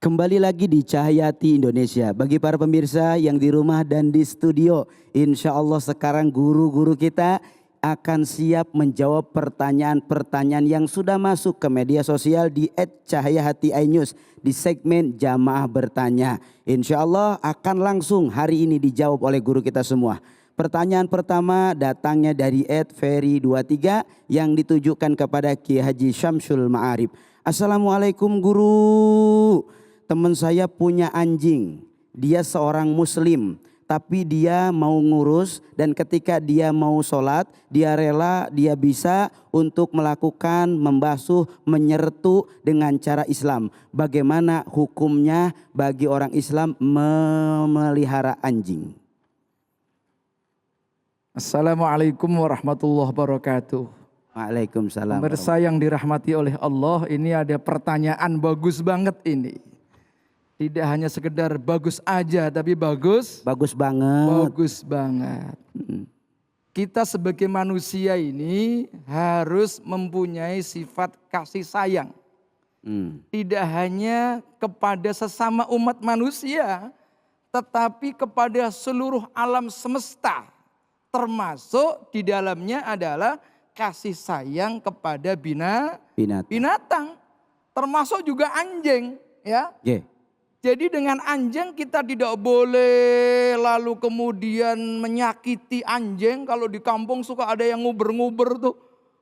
Kembali lagi di Cahayati Indonesia. Bagi para pemirsa yang di rumah dan di studio, insya Allah sekarang guru-guru kita akan siap menjawab pertanyaan-pertanyaan yang sudah masuk ke media sosial di @cahayahati_news di segmen Jamaah Bertanya. Insya Allah akan langsung hari ini dijawab oleh guru kita semua. Pertanyaan pertama datangnya dari @ferry23 yang ditujukan kepada Kiai Haji Syamsul Ma'arif. Assalamualaikum guru. Teman saya punya anjing, dia seorang muslim, tapi dia mau ngurus dan ketika dia mau sholat, dia rela, dia bisa untuk melakukan membasuh, menyertu dengan cara Islam. Bagaimana hukumnya bagi orang Islam memelihara anjing? Assalamualaikum warahmatullahi wabarakatuh. Waalaikumsalam. Pemirsa yang dirahmati oleh Allah, ini ada pertanyaan bagus banget ini. Tidak hanya sekedar bagus aja, tapi bagus. Bagus banget. Bagus banget. Kita sebagai manusia ini harus mempunyai sifat kasih sayang. Tidak hanya kepada sesama umat manusia, tetapi kepada seluruh alam semesta. Termasuk di dalamnya adalah kasih sayang kepada binatang. Termasuk juga anjing, ya. Yeah. Jadi dengan anjing kita tidak boleh lalu kemudian menyakiti anjing. Kalau di kampung suka ada yang nguber-nguber tuh.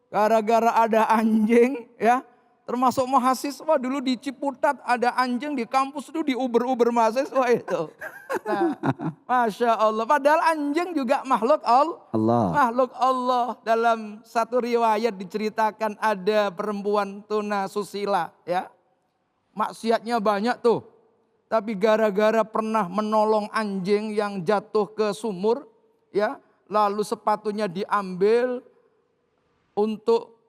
Gara-gara ada anjing, ya. Termasuk mahasiswa dulu di Ciputat ada anjing di kampus itu diuber-uber mahasiswa itu. Nah, Masya Allah. Padahal anjing juga makhluk Allah. Makhluk Allah. Dalam satu riwayat diceritakan ada perempuan tuna susila, ya. Maksiatnya banyak tuh. Tapi gara-gara pernah menolong anjing yang jatuh ke sumur, ya, lalu sepatunya diambil untuk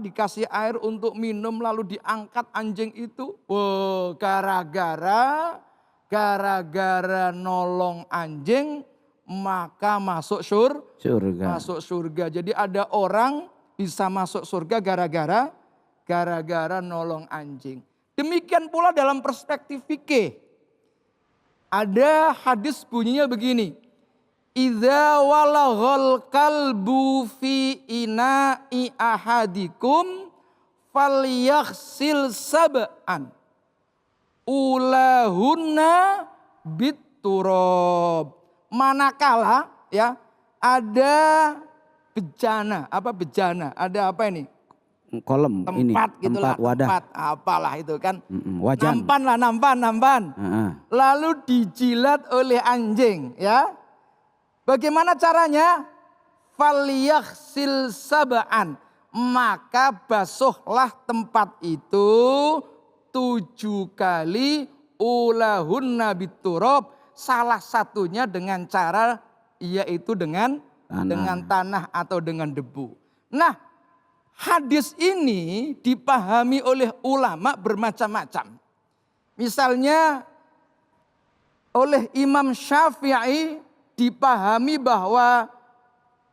dikasih air untuk minum, lalu diangkat anjing itu. Wow, gara-gara nolong anjing maka masuk surga. Masuk surga. Jadi ada orang bisa masuk surga gara-gara nolong anjing. Demikian pula dalam perspektif fikih. Ada hadis bunyinya begini. Idza walaghal kalbu fi ina'i ahadikum falyaghsil sab'an. Ulahunna biturab. Manakala ya ada bejana, ada apa ini? Kolom tempat ini, gitulah, wadah. tempat apalah itu kan. Wajan. Nampan. Lalu dijilat oleh anjing, ya. Bagaimana caranya? Falyaghsil sab'an. Maka basuhlah tempat itu 7 kali, ulahunna biturab. Salah satunya dengan cara yaitu dengan tanah atau dengan debu. Nah, hadis ini dipahami oleh ulama bermacam-macam. Misalnya oleh Imam Syafi'i dipahami bahwa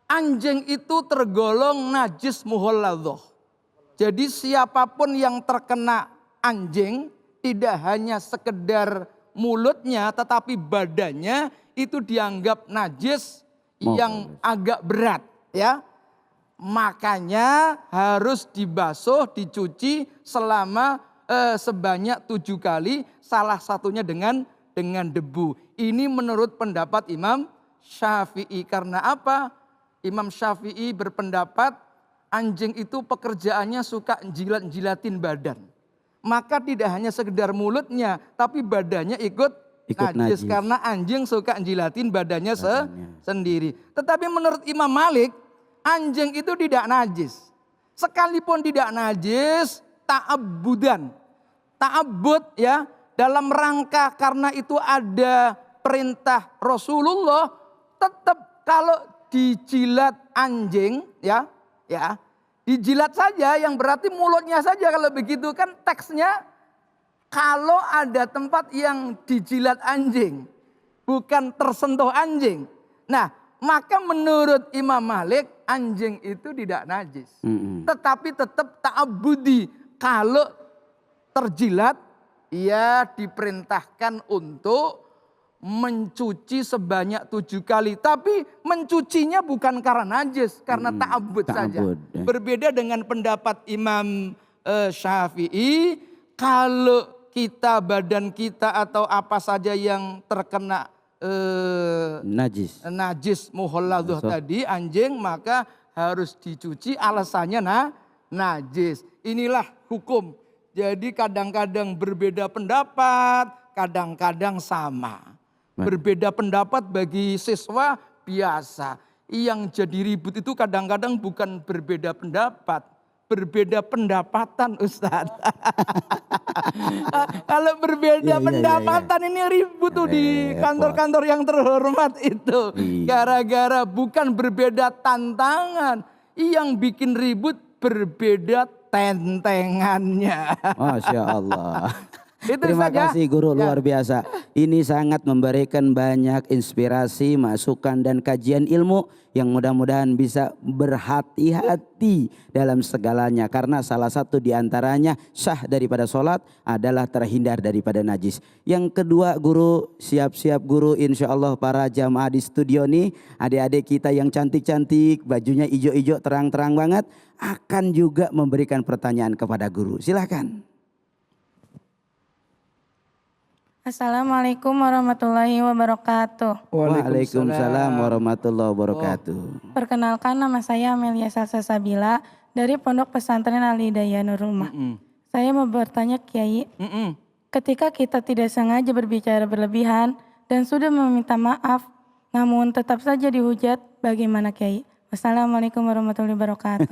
anjing itu tergolong najis muhalladhah. Jadi siapapun yang terkena anjing tidak hanya sekedar mulutnya tetapi badannya itu dianggap najis yang agak berat, ya. Makanya harus dibasuh, dicuci selama sebanyak 7 kali, salah satunya dengan debu. Ini menurut pendapat Imam Syafi'i. Karena apa? Imam Syafi'i berpendapat anjing itu pekerjaannya suka jilat-jilatin badan. Maka tidak hanya sekedar mulutnya, tapi badannya ikut najis. Karena anjing suka jilatin badannya sendiri. Tetapi menurut Imam Malik, anjing itu tidak najis. Sekalipun tidak najis, ta'abbudan. Ta'abbud, ya, dalam rangka karena itu ada perintah Rasulullah, tetap kalau dijilat anjing, ya, dijilat saja, yang berarti mulutnya saja. Kalau begitu kan teksnya, kalau ada tempat yang dijilat anjing, bukan tersentuh anjing. Nah, maka menurut Imam Malik, anjing itu tidak najis. Tetapi tetap ta'abudi. Kalau terjilat, ia diperintahkan untuk mencuci sebanyak 7 kali. Tapi mencucinya bukan karena najis, karena ta'abbud saja. Ya. Berbeda dengan pendapat Imam Syafi'i, kalau kita, badan kita atau apa saja yang terkena najis muhalladzuh tadi, anjing, maka harus dicuci, alasannya najis. Inilah hukum. Jadi kadang-kadang berbeda pendapat, kadang-kadang sama. Berbeda pendapat bagi siswa biasa. Yang jadi ribut itu kadang-kadang bukan berbeda pendapat, berbeda pendapatan, Ustadz. Kalau berbeda pendapatan ini ribut tuh di kantor-kantor yang terhormat itu. Gara-gara bukan berbeda tantangan, yang bikin ribut berbeda tentengannya. Masya Allah. Terima kasih guru, luar biasa. Ini sangat memberikan banyak inspirasi, masukan dan kajian ilmu yang mudah-mudahan bisa berhati-hati dalam segalanya. Karena salah satu diantaranya sah daripada sholat adalah terhindar daripada najis. Yang kedua guru, siap-siap guru, insya Allah para jamaah di studio nih, adik-adik kita yang cantik-cantik, bajunya ijo-ijo terang-terang banget, akan juga memberikan pertanyaan kepada guru. Silakan. Assalamualaikum warahmatullahi wabarakatuh. Waalaikumsalam warahmatullahi wabarakatuh. Perkenalkan, nama saya Amelia Salsa Sabila dari Pondok Pesantren Al-Hidayah Nurul Umah. Saya mau bertanya Kiai, ketika kita tidak sengaja berbicara berlebihan dan sudah meminta maaf, namun tetap saja dihujat, bagaimana Kiai? Wassalamualaikum warahmatullahi wabarakatuh.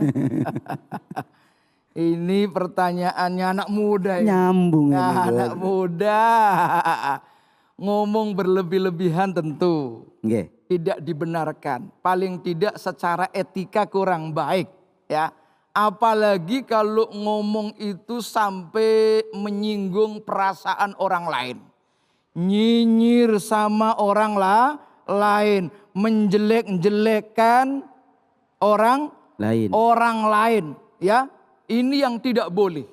Ini pertanyaannya anak muda ya. Nyambung ini. Anak muda. Ngomong berlebih-lebihan tentu tidak dibenarkan. Paling tidak secara etika kurang baik ya. Apalagi kalau ngomong itu sampai menyinggung perasaan orang lain. Nyinyir sama orang lain. Menjelek-jelekkan orang lain ya. Ini yang tidak boleh.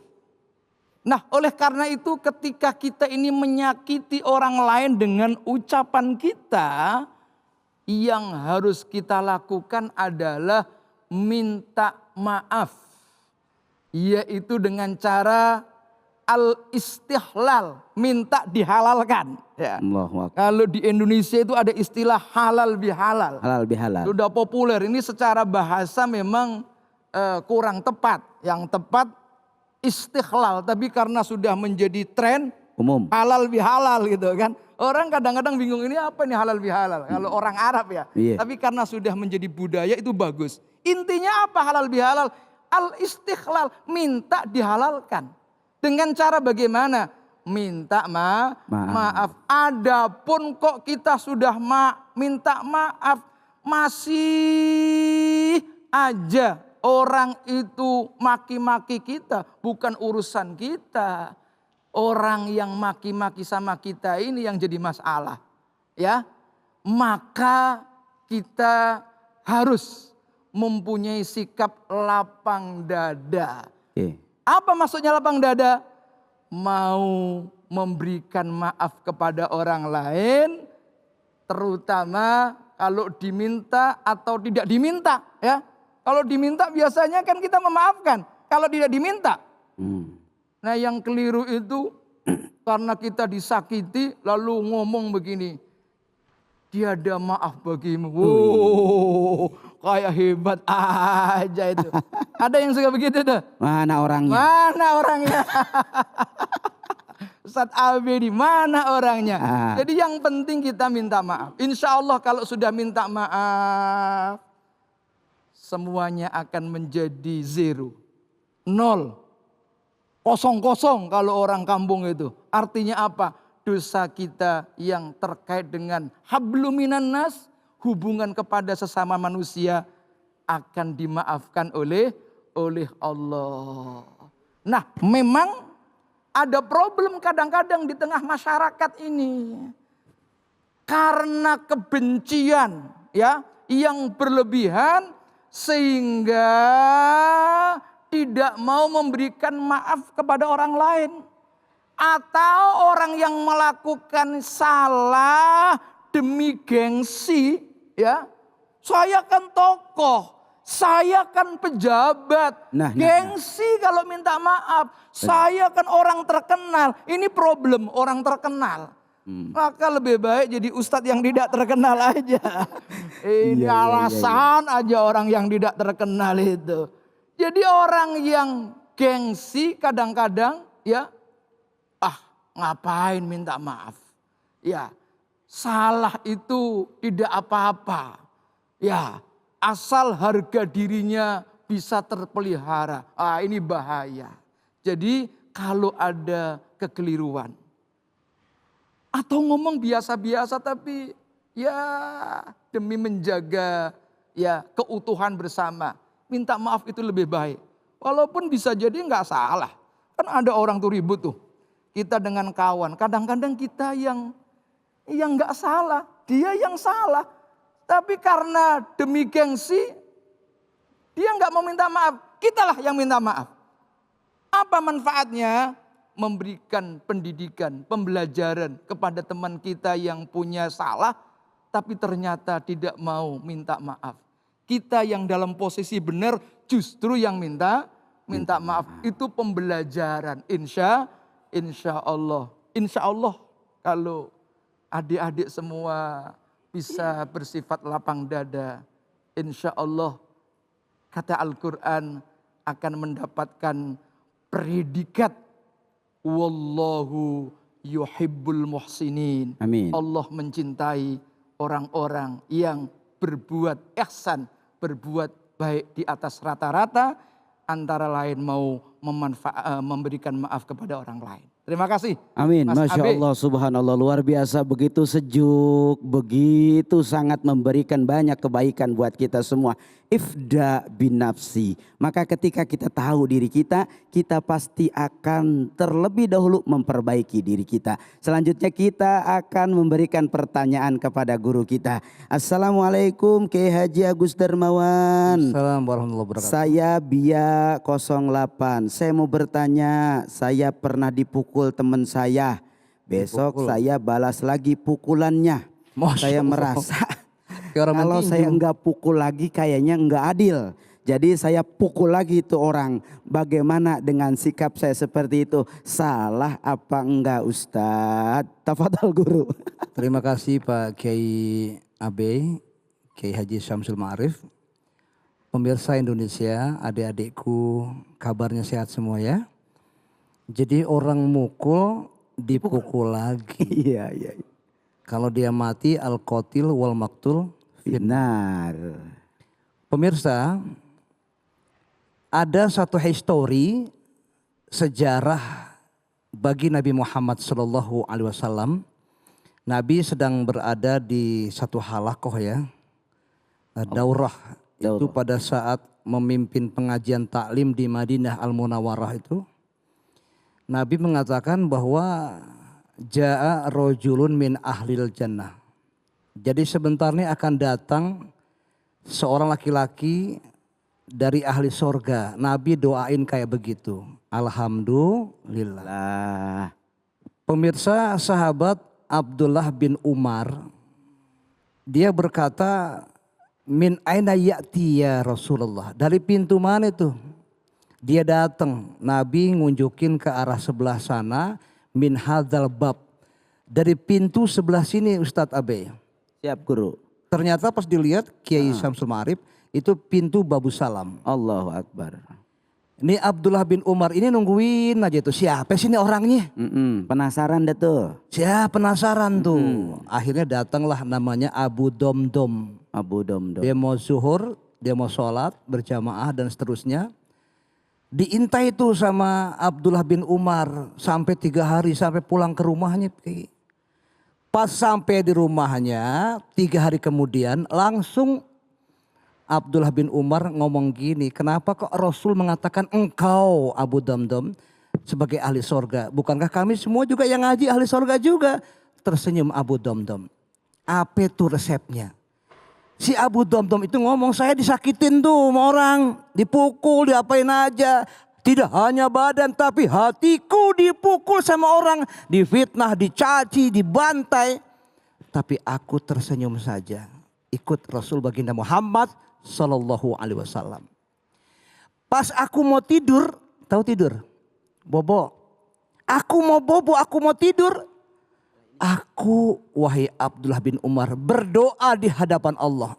Nah, oleh karena itu ketika kita ini menyakiti orang lain dengan ucapan kita, yang harus kita lakukan adalah minta maaf. Yaitu dengan cara al-istihlal, minta dihalalkan. Ya. Kalau di Indonesia itu ada istilah halal bihalal. Halal bihalal. Sudah populer, ini secara bahasa memang kurang tepat. Yang tepat istighlal, tapi karena sudah menjadi tren umum, halal bihalal gitu kan. Orang kadang-kadang bingung, ini apa nih halal bihalal? Kalau orang Arab ya. Tapi karena sudah menjadi budaya itu bagus. Intinya apa halal bihalal? Al istighlal, minta dihalalkan. Dengan cara bagaimana? Minta maaf. Adapun kok kita sudah minta maaf, masih aja orang itu maki-maki kita, bukan urusan kita. Orang yang maki-maki sama kita ini yang jadi masalah. Ya, maka kita harus mempunyai sikap lapang dada. Apa maksudnya lapang dada? Mau memberikan maaf kepada orang lain, terutama kalau diminta atau tidak diminta, ya. Kalau diminta biasanya kan kita memaafkan. Kalau tidak diminta. Nah yang keliru itu karena kita disakiti lalu ngomong begini. Tiada maaf bagimu. Wow, kayak hebat aja itu. Ada yang suka begitu tuh? Mana orangnya? Mana orangnya? Ustadz Abedi, mana orangnya? Jadi yang penting kita minta maaf. Insya Allah kalau sudah minta maaf, semuanya akan menjadi zero. 0. Kosong-kosong kalau orang kampung itu. Artinya apa? Dosa kita yang terkait dengan habluminan nas, hubungan kepada sesama manusia akan dimaafkan oleh Allah. Nah, memang ada problem kadang-kadang di tengah masyarakat ini. Karena kebencian ya yang berlebihan, sehingga tidak mau memberikan maaf kepada orang lain. Atau orang yang melakukan salah demi gengsi, ya. Saya kan tokoh, saya kan pejabat. Gengsi kalau minta maaf. Saya kan orang terkenal. Ini problem orang terkenal. Maka lebih baik jadi ustadz yang tidak terkenal aja. Ini alasan aja orang yang tidak terkenal itu. Jadi orang yang gengsi kadang-kadang ya, ngapain minta maaf. Ya, salah itu tidak apa-apa. Ya, asal harga dirinya bisa terpelihara. Ini bahaya. Jadi kalau ada kekeliruan. Atau ngomong biasa-biasa tapi ya demi menjaga ya keutuhan bersama. Minta maaf itu lebih baik. Walaupun bisa jadi nggak salah. Kan ada orang tuh ribut tuh. Kita dengan kawan. Kadang-kadang kita yang nggak salah. Dia yang salah. Tapi karena demi gengsi. Dia nggak mau minta maaf. Kitalah yang minta maaf. Apa manfaatnya? Memberikan pendidikan, pembelajaran kepada teman kita yang punya salah, tapi ternyata tidak mau minta maaf. Kita yang dalam posisi benar justru yang minta maaf. Itu pembelajaran. Insya Allah. Insya Allah kalau adik-adik semua bisa bersifat lapang dada. Insya Allah kata Al-Quran akan mendapatkan predikat Wallahu yuhibbul muhsinin. Amin. Allah mencintai orang-orang yang berbuat ihsan, berbuat baik di atas rata-rata, antara lain mau memberikan maaf kepada orang lain. Terima kasih. Amin. Mas Masya Abe. Allah, subhanallah, luar biasa, begitu sejuk, begitu sangat memberikan banyak kebaikan buat kita semua. Ifda bin nafsi. Maka ketika kita tahu diri kita pasti akan terlebih dahulu memperbaiki diri kita. Selanjutnya kita akan memberikan pertanyaan kepada guru kita. Assalamualaikum Kiai Haji Agus Darmawan. Assalamualaikum warahmatullahi wabarakatuh. Saya Bia 08. Saya mau bertanya, saya pernah dipukul teman saya. Besok saya balas lagi pukulannya. Saya merasa kalau saya enggak pukul lagi kayaknya enggak adil. Jadi saya pukul lagi itu orang. Bagaimana dengan sikap saya seperti itu? Salah apa enggak Ustadz? Tafadhol guru. Terima kasih Pak Kiai Abe, Kiai Haji Syamsul Ma'arif. Pemirsa Indonesia, adik-adikku, kabarnya sehat semua ya. Jadi orang mukul dipukul lagi. Iya. Kalau dia mati al-qatil wal maktul. Benar. Pemirsa, ada satu histori sejarah bagi Nabi Muhammad SAW. Nabi sedang berada di satu halakoh ya, daurah. Itu pada saat memimpin pengajian taklim di Madinah Al-Munawwarah itu. Nabi mengatakan bahwa ja'a rojulun min ahlil jannah. Jadi sebentar ini akan datang seorang laki-laki dari ahli sorga. Nabi doain kayak begitu. Alhamdulillah. Pemirsa, sahabat Abdullah bin Umar, dia berkata, min aina ya'ti ya Rasulullah. Dari pintu mana itu? Dia datang. Nabi ngunjukin ke arah sebelah sana. Min hadzal bab. Dari pintu sebelah sini Ustadz Abe. Siap guru. Ternyata pas dilihat Kiai Syamsul Ma'arif itu pintu Babu Salam. Allahu Akbar. Ini Abdullah bin Umar ini nungguin aja tuh. Siapa sih ini orangnya? Penasaran dah tuh. Siapa penasaran tuh. Akhirnya datanglah namanya Abu Domdom. Abu Domdom. Dia mau zuhur, dia mau sholat berjamaah dan seterusnya. Diintai tuh sama Abdullah bin Umar sampai 3 hari sampai pulang ke rumahnya. Pas sampai di rumahnya 3 hari kemudian langsung Abdullah bin Umar ngomong gini, kenapa kok Rasul mengatakan engkau Abu Domdom sebagai ahli sorga? Bukankah kami semua juga yang ngaji ahli sorga juga? Tersenyum Abu Domdom. Apa itu resepnya? Si Abu Domdom itu ngomong, saya disakitin tuh sama orang, dipukul, diapain aja. Tidak hanya badan tapi hatiku dipukul sama orang, difitnah, dicaci, dibantai. Tapi aku tersenyum saja. Ikut Rasul baginda Muhammad sallallahu alaihi wasallam. Pas aku mau tidur, tahu tidur? Bobo. Aku mau bobo, aku mau tidur. Aku, wahai Abdullah bin Umar, berdoa di hadapan Allah.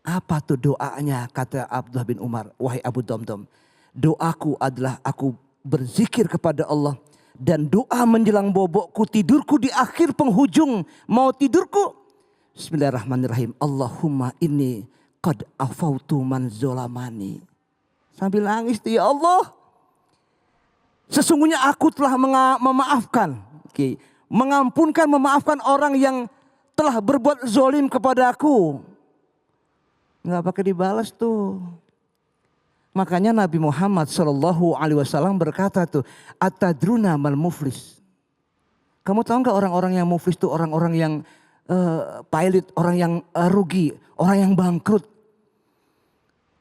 Apa tuh doanya, kata Abdullah bin Umar, wahai Abu Damdam. Doaku adalah aku berzikir kepada Allah. Dan doa menjelang bobokku, tidurku di akhir penghujung mau tidurku. Bismillahirrahmanirrahim. Allahumma inni qad afautu man zolamani. Sambil nangis, ya Allah. Sesungguhnya aku telah memaafkan. Mengampunkan, memaafkan orang yang telah berbuat zolim kepada aku. Nggak pakai dibalas tuh. Makanya Nabi Muhammad Shallallahu Alaihi Wasallam berkata tuh, atadruna mal muflis. Kamu tahu nggak orang-orang yang muflis tuh orang-orang yang pailit, orang yang rugi, orang yang bangkrut.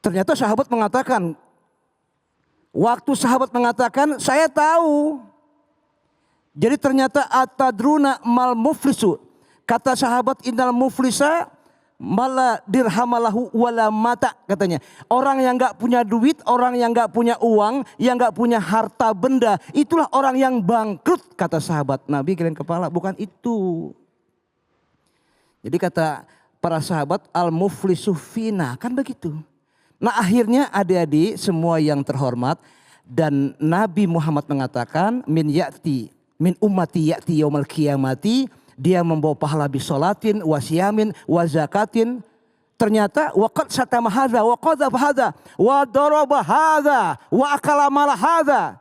Ternyata sahabat mengatakan, waktu sahabat mengatakan, saya tahu. Jadi ternyata atadruna mal muflisu. Kata sahabat, innal muflisa mala dirhamalahu wala mata, katanya. Orang yang gak punya duit, orang yang gak punya uang, yang gak punya harta benda, itulah orang yang bangkrut, kata sahabat. Nabi geleng kepala, bukan itu. Jadi kata para sahabat, al muflisu fina, kan begitu. Nah akhirnya adik-adik semua yang terhormat, dan Nabi Muhammad mengatakan, min ummati ya'ti yaumal qiyamati, dia membawa pahala bisolatin, wasiyamin, wazakatin. Ternyata waqad satama hadza, wa qadhaf hadza, wa daraba hadza, wa akala mala hadza,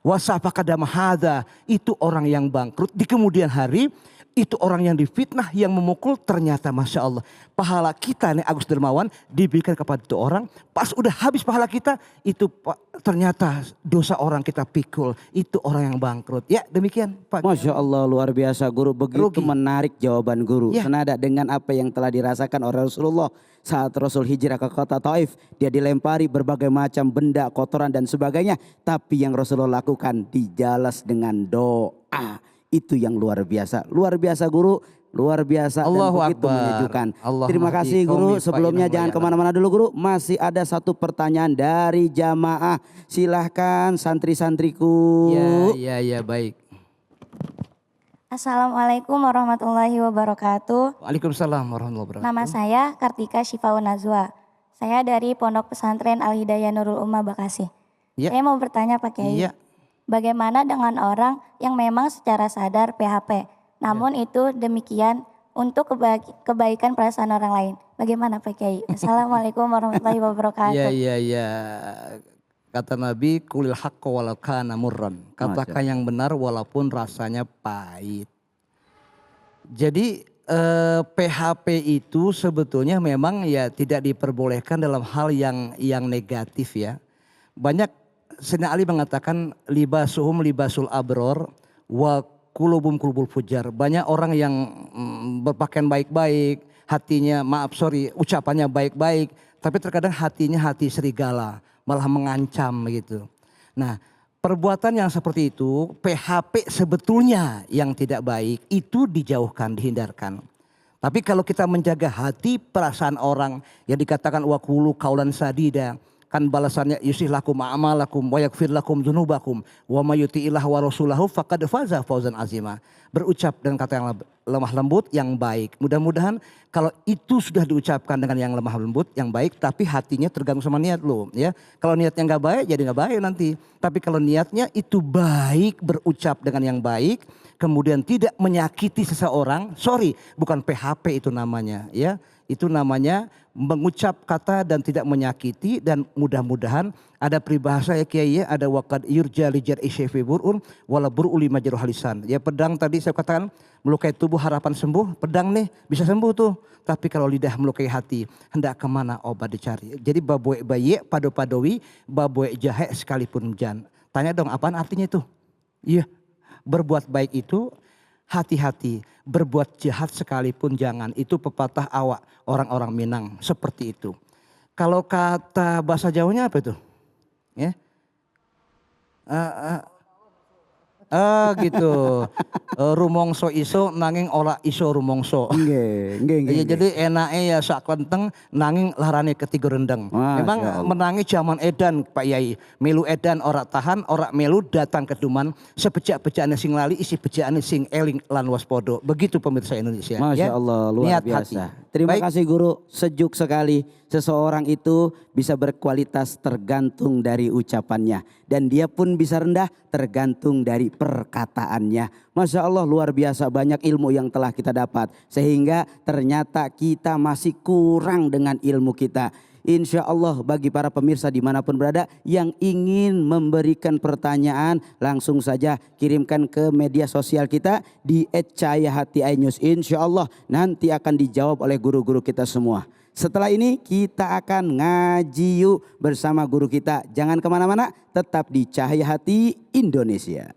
wa safaka dama hadza. Itu orang yang bangkrut di kemudian hari. Itu orang yang difitnah, yang memukul. Ternyata Masya Allah, pahala kita nih Agus Dermawan diberikan kepada itu orang. Pas udah habis pahala kita, itu ternyata dosa orang kita pikul. Itu orang yang bangkrut. Ya demikian Pak. Masya Allah, luar biasa guru. Begitu menarik jawaban guru. Ya. Senada dengan apa yang telah dirasakan oleh Rasulullah saat Rasul hijrah ke kota Taif. Dia dilempari berbagai macam benda, kotoran dan sebagainya. Tapi yang Rasulullah lakukan dijalas dengan doa. Itu yang luar biasa. Luar biasa guru. Luar biasa Allahu dan begitu Akbar. menyejukkan. Allah Terima kasih guru. mahdi Sebelumnya qaumi jangan wa kemana-mana dulu guru. Masih ada satu pertanyaan dari jamaah. Silahkan santri-santriku. Ya baik. Assalamualaikum warahmatullahi wabarakatuh. Waalaikumsalam warahmatullahi wabarakatuh. Nama saya Kartika Syifaun Nazwa. Saya dari Pondok Pesantren Al Hidayah Nurul Ummah Bekasi. Ya. Saya mau bertanya Pak Kiai. Iya. Bagaimana dengan orang yang memang secara sadar PHP, namun itu demikian untuk kebaikan perasaan orang lain. Bagaimana Pak Kiai? Assalamualaikum warahmatullahi wabarakatuh. Ya. Kata Nabi, kulil haqqa walau kana murran. Katakan yang benar walaupun rasanya pahit. Jadi PHP itu sebetulnya memang ya tidak diperbolehkan dalam hal yang negatif ya. Banyak Sayyidina Ali mengatakan libasuhum libasul abror wa kulubum kulubul fujar. Banyak orang yang berpakaian baik-baik, hatinya ucapannya baik-baik, tapi terkadang hatinya hati serigala, malah mengancam gitu. Nah, perbuatan yang seperti itu, PHP sebetulnya yang tidak baik itu dijauhkan, dihindarkan. Tapi kalau kita menjaga hati perasaan orang yang dikatakan waqulu qaulan sadida, kan balasannya yusih lakum a'malakum wa yaghfir lakum dzunubakum wa may yuti'illah wa rasulahu faqad faza fawzan azima. Berucap dengan kata yang lemah lembut yang baik. Mudah-mudahan kalau itu sudah diucapkan dengan yang lemah lembut yang baik, tapi hatinya tergantung sama niat lo ya. Kalau niatnya nggak baik jadi nggak baik nanti. Tapi kalau niatnya itu baik, berucap dengan yang baik, kemudian tidak menyakiti seseorang, bukan PHP itu namanya ya. Itu namanya mengucap kata dan tidak menyakiti, dan mudah-mudahan ada peribahasa ya Kiai ya, ada waqad yurja lijar isyafi burun wala bur'u lima jaruh lisan. Ya pedang tadi saya katakan melukai tubuh harapan sembuh, pedang nih bisa sembuh tuh. Tapi kalau lidah melukai hati, hendak kemana obat dicari. Jadi baboe baye pado-padowi, baboe jahe sekalipun jan. Tanya dong apaan artinya itu? Iya, berbuat baik itu hati-hati, berbuat jahat sekalipun jangan. Itu pepatah awak orang-orang Minang seperti itu. Kalau kata bahasa Jawanya apa itu? Ya. Gitu. Rumongso iso nanging ora iso rumongso. Ya, jadi enake ya sak klenteng nanging larane ketiga rendeng. Memang menangi zaman edan Pak Yai. Melu edan ora tahan, ora melu datang keduman. Sebejak-bejakane sing lali isi bejakane sing eling lan waspada. Begitu pemirsa Indonesia. Masya Allah, luar Niat biasa. hati. Terima Baik. kasih guru, sejuk sekali. Seseorang itu bisa berkualitas tergantung dari ucapannya. Dan dia pun bisa rendah tergantung dari perkataannya. Masya Allah, luar biasa banyak ilmu yang telah kita dapat. Sehingga ternyata kita masih kurang dengan ilmu kita. Insya Allah bagi para pemirsa dimanapun berada yang ingin memberikan pertanyaan langsung saja kirimkan ke media sosial kita di @cahayahati_news. Insya Allah nanti akan dijawab oleh guru-guru kita semua. Setelah ini kita akan ngaji yuk bersama guru kita. Jangan kemana-mana, tetap di Cahaya Hati Indonesia.